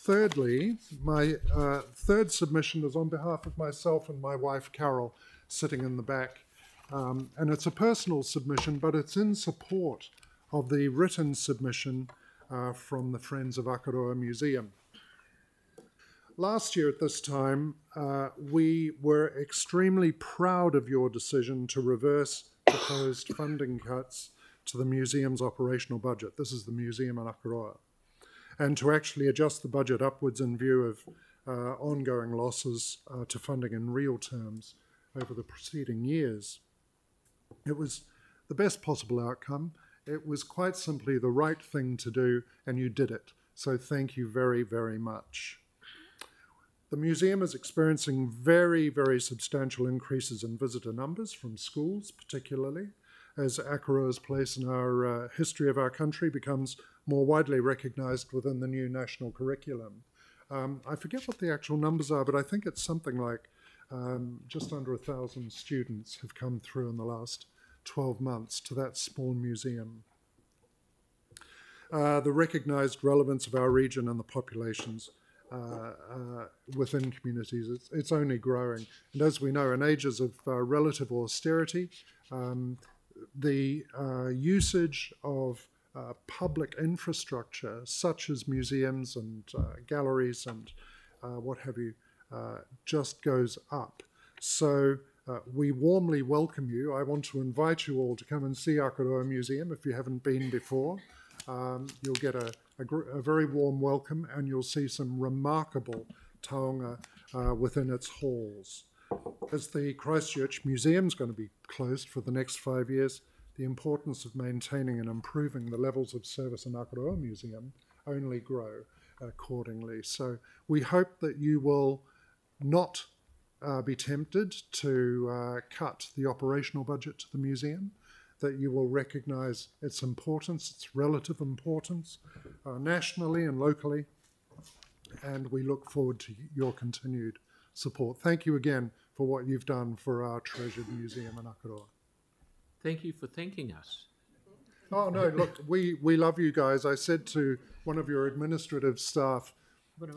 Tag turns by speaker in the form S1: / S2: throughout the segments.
S1: Thirdly, my third submission is on behalf of myself and my wife Carol, sitting in the back. And it's a personal submission, but it's in support of the written submission from the Friends of Akaroa Museum. Last year at this time, we were extremely proud of your decision to reverse proposed funding cuts to the museum's operational budget. This is the museum in Akaroa. And to actually adjust the budget upwards in view of ongoing losses to funding in real terms over the preceding years. It was the best possible outcome. It was quite simply the right thing to do, and you did it. So thank you very, very much. The museum is experiencing very, very substantial increases in visitor numbers from schools, particularly, as Akaroa's place in our history of our country becomes more widely recognised within the new national curriculum. I forget what the actual numbers are, but I think it's something like just under 1,000 students have come through in the last 12 months to that small museum. The recognised relevance of our region and the populations within communities, it's only growing. And as we know, in ages of relative austerity, the usage of public infrastructure, such as museums and galleries and what have you, just goes up. So we warmly welcome you. I want to invite you all to come and see Akaroa Museum if you haven't been before. You'll get a very warm welcome, and you'll see some remarkable taonga within its halls. As the Christchurch Museum is going to be closed for the next 5 years, the importance of maintaining and improving the levels of service in Akaroa Museum only grow accordingly. So we hope that you will not be tempted to cut the operational budget to the museum, that you will recognise its importance, its relative importance, nationally and locally, and we look forward to your continued support. Thank you again for what you've done for our treasured museum in Akaroa.
S2: Thank you for thanking us.
S1: Oh no, look, we love you guys. I said to one of your administrative staff,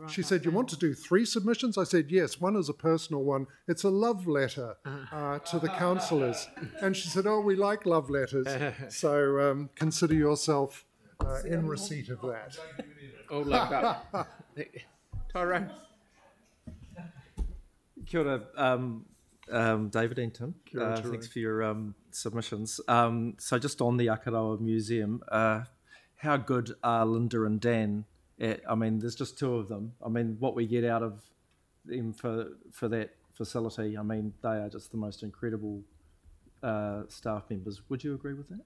S1: she said, you want to do 3 submissions? I said, yes, one is a personal one. It's a love letter to the councillors. And she said, oh, we like love letters. So consider yourself in receipt of that.
S2: All loved up. Tyrone.
S3: Kia ora, David and Tim. Thanks for your submissions. So just on the Akaroa Museum, how good are Linda and Dan? I mean, there's just 2 of them. I mean, what we get out of them for that facility, I mean, they are just the most incredible staff members. Would you agree with that?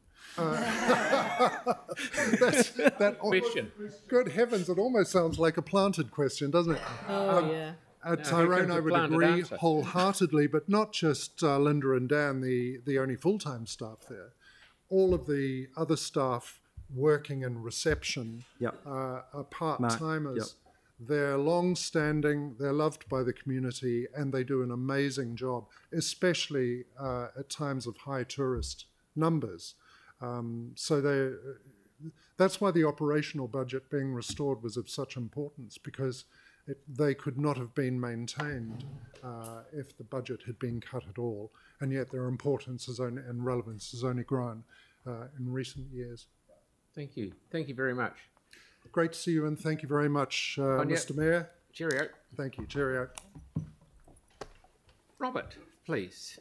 S1: That
S2: question.
S1: Good heavens, it almost sounds like a planted question, doesn't it?
S4: Yeah.
S1: Tyrone, I would agree wholeheartedly, but not just Linda and Dan, the only full-time staff there. All of the other staff working in reception are part-timers.
S3: Yep.
S1: They're long-standing, they're loved by the community, and they do an amazing job, especially at times of high tourist numbers. So that's why the operational budget being restored was of such importance, because they could not have been maintained if the budget had been cut at all, and yet their importance and relevance has only grown in recent years.
S2: Thank you. Thank you very much.
S1: Great to see you, and thank you very much, Mr. Mayor.
S2: Cheerio.
S1: Thank you. Cheerio.
S2: Robert, please.